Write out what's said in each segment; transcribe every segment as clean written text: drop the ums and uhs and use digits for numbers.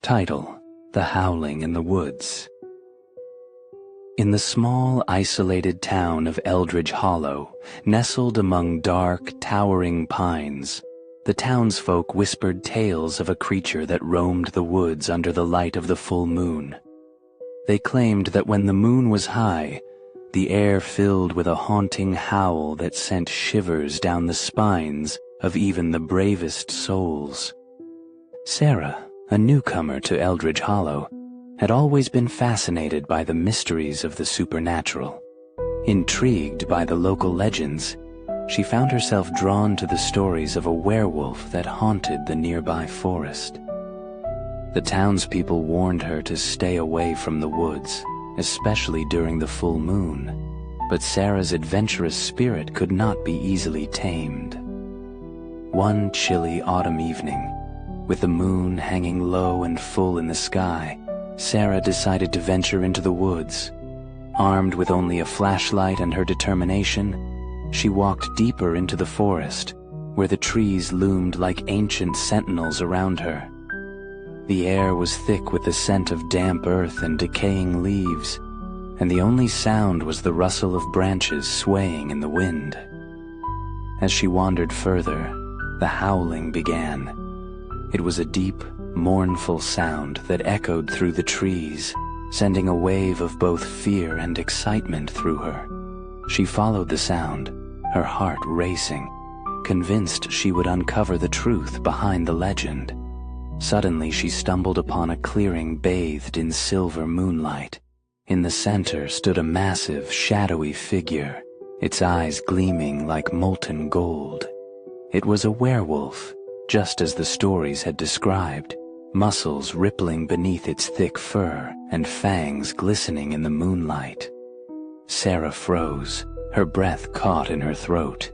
Title: The Howling in the Woods. In the small, isolated town of Eldridge Hollow, nestled among dark, towering pines, the townsfolk whispered tales of a creature that roamed the woods under the light of the full moon. They claimed that when the moon was high, the air filled with a haunting howl that sent shivers down the spines of even the bravest souls. Sarah, a newcomer to Eldridge Hollow, had always been fascinated by the mysteries of the supernatural. Intrigued by the local legends, she found herself drawn to the stories of a werewolf that haunted the nearby forest. The townspeople warned her to stay away from the woods, especially during the full moon, but Sarah's adventurous spirit could not be easily tamed. One chilly autumn evening, with the moon hanging low and full in the sky, Sarah decided to venture into the woods. Armed with only a flashlight and her determination, she walked deeper into the forest, where the trees loomed like ancient sentinels around her. The air was thick with the scent of damp earth and decaying leaves, and the only sound was the rustle of branches swaying in the wind. As she wandered further, the howling began. It was a deep, mournful sound that echoed through the trees, sending a wave of both fear and excitement through her. She followed the sound, her heart racing, convinced she would uncover the truth behind the legend. Suddenly she stumbled upon a clearing bathed in silver moonlight. In the center stood a massive, shadowy figure, its eyes gleaming like molten gold. It was a werewolf, just as the stories had described, muscles rippling beneath its thick fur and fangs glistening in the moonlight. Sarah froze, her breath caught in her throat.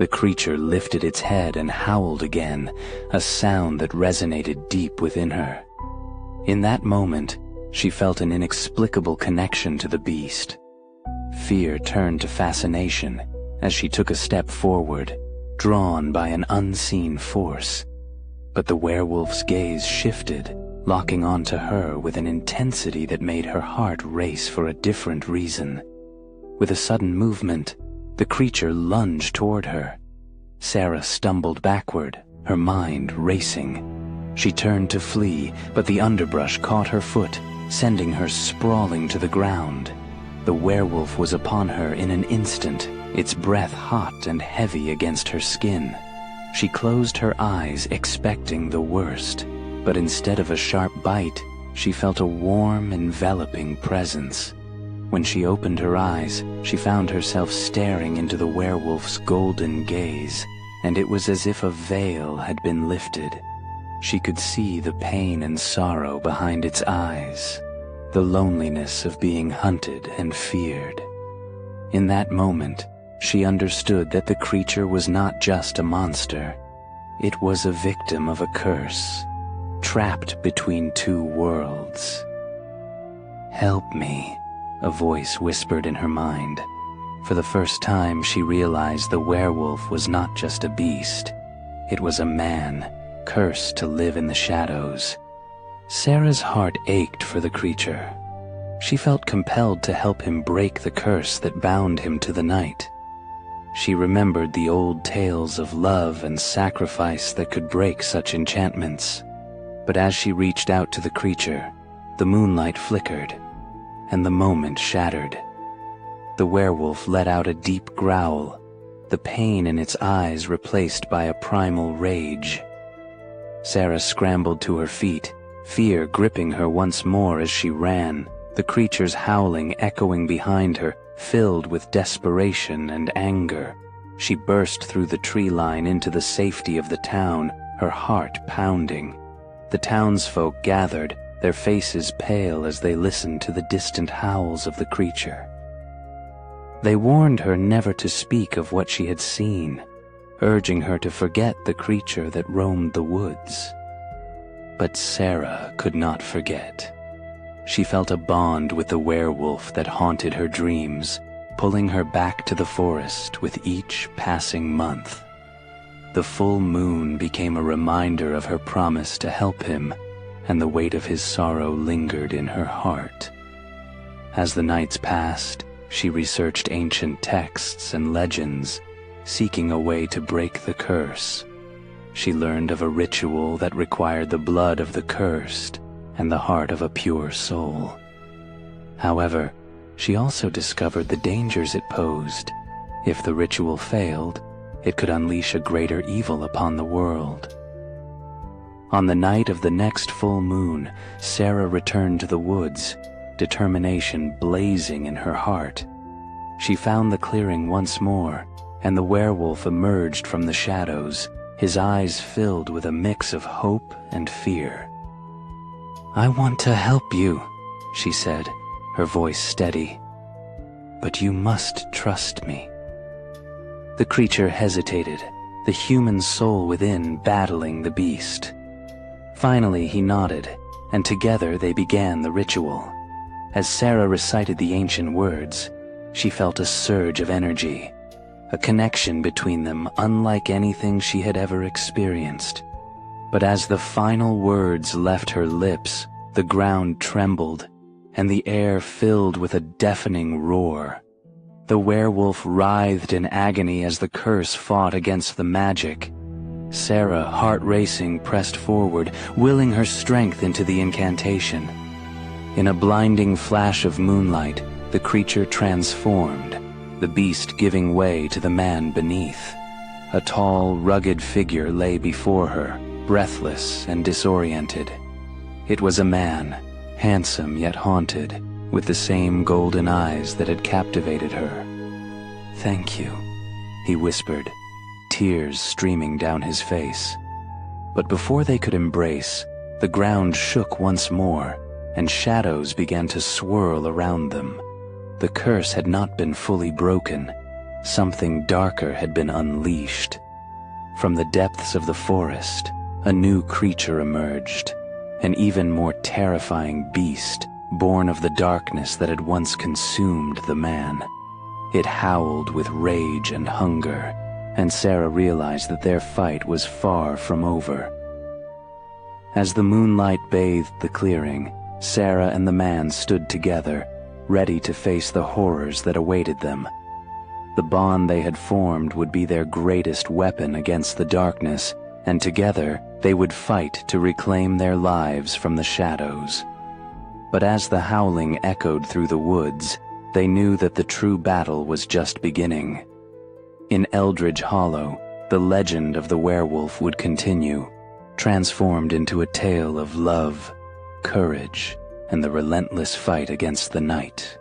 The creature lifted its head and howled again, a sound that resonated deep within her. In that moment, she felt an inexplicable connection to the beast. Fear turned to fascination as she took a step forward, drawn by an unseen force. But the werewolf's gaze shifted, locking onto her with an intensity that made her heart race for a different reason. With a sudden movement, the creature lunged toward her. Sarah stumbled backward, her mind racing. She turned to flee, but the underbrush caught her foot, sending her sprawling to the ground. The werewolf was upon her in an instant, its breath hot and heavy against her skin. She closed her eyes, expecting the worst, but instead of a sharp bite, she felt a warm, enveloping presence. When she opened her eyes, she found herself staring into the werewolf's golden gaze, and it was as if a veil had been lifted. She could see the pain and sorrow behind its eyes, the loneliness of being hunted and feared. In that moment, she understood that the creature was not just a monster. It was a victim of a curse, trapped between two worlds. "Help me," a voice whispered in her mind. For the first time, she realized the werewolf was not just a beast. It was a man, cursed to live in the shadows. Sarah's heart ached for the creature. She felt compelled to help him break the curse that bound him to the night. She remembered the old tales of love and sacrifice that could break such enchantments. But as she reached out to the creature, the moonlight flickered, and the moment shattered. The werewolf let out a deep growl, the pain in its eyes replaced by a primal rage. Sarah scrambled to her feet, fear gripping her once more as she ran, the creature's howling echoing behind her, filled with desperation and anger. She burst through the tree line into the safety of the town, her heart pounding. The townsfolk gathered, their faces pale as they listened to the distant howls of the creature. They warned her never to speak of what she had seen, urging her to forget the creature that roamed the woods. But Sarah could not forget. She felt a bond with the werewolf that haunted her dreams, pulling her back to the forest with each passing month. The full moon became a reminder of her promise to help him, and the weight of his sorrow lingered in her heart. As the nights passed, she researched ancient texts and legends, seeking a way to break the curse. She learned of a ritual that required the blood of the cursed and the heart of a pure soul. However, she also discovered the dangers it posed. If the ritual failed, it could unleash a greater evil upon the world. On the night of the next full moon, Sarah returned to the woods, determination blazing in her heart. She found the clearing once more, and the werewolf emerged from the shadows, his eyes filled with a mix of hope and fear. "I want to help you," she said, her voice steady. "But you must trust me." The creature hesitated, the human soul within battling the beast. Finally he nodded, and together they began the ritual. As Sarah recited the ancient words, she felt a surge of energy, a connection between them unlike anything she had ever experienced. But as the final words left her lips, the ground trembled, and the air filled with a deafening roar. The werewolf writhed in agony as the curse fought against the magic. Sarah, heart racing, pressed forward, willing her strength into the incantation. In a blinding flash of moonlight, the creature transformed, the beast giving way to the man beneath. A tall, rugged figure lay before her, breathless and disoriented. It was a man, handsome yet haunted, with the same golden eyes that had captivated her. "Thank you," he whispered, tears streaming down his face. But before they could embrace, the ground shook once more, and shadows began to swirl around them. The curse had not been fully broken. Something darker had been unleashed. From the depths of the forest, a new creature emerged, an even more terrifying beast, born of the darkness that had once consumed the man. It howled with rage and hunger, and Sarah realized that their fight was far from over. As the moonlight bathed the clearing, Sarah and the man stood together, ready to face the horrors that awaited them. The bond they had formed would be their greatest weapon against the darkness, and together they would fight to reclaim their lives from the shadows. But as the howling echoed through the woods, they knew that the true battle was just beginning. In Eldridge Hollow, the legend of the werewolf would continue, transformed into a tale of love, courage, and the relentless fight against the night.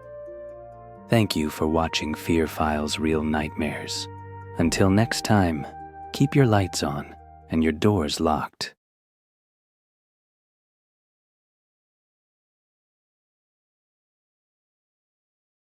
Thank you for watching Fear Files Real Nightmares. Until next time, keep your lights on and your doors locked.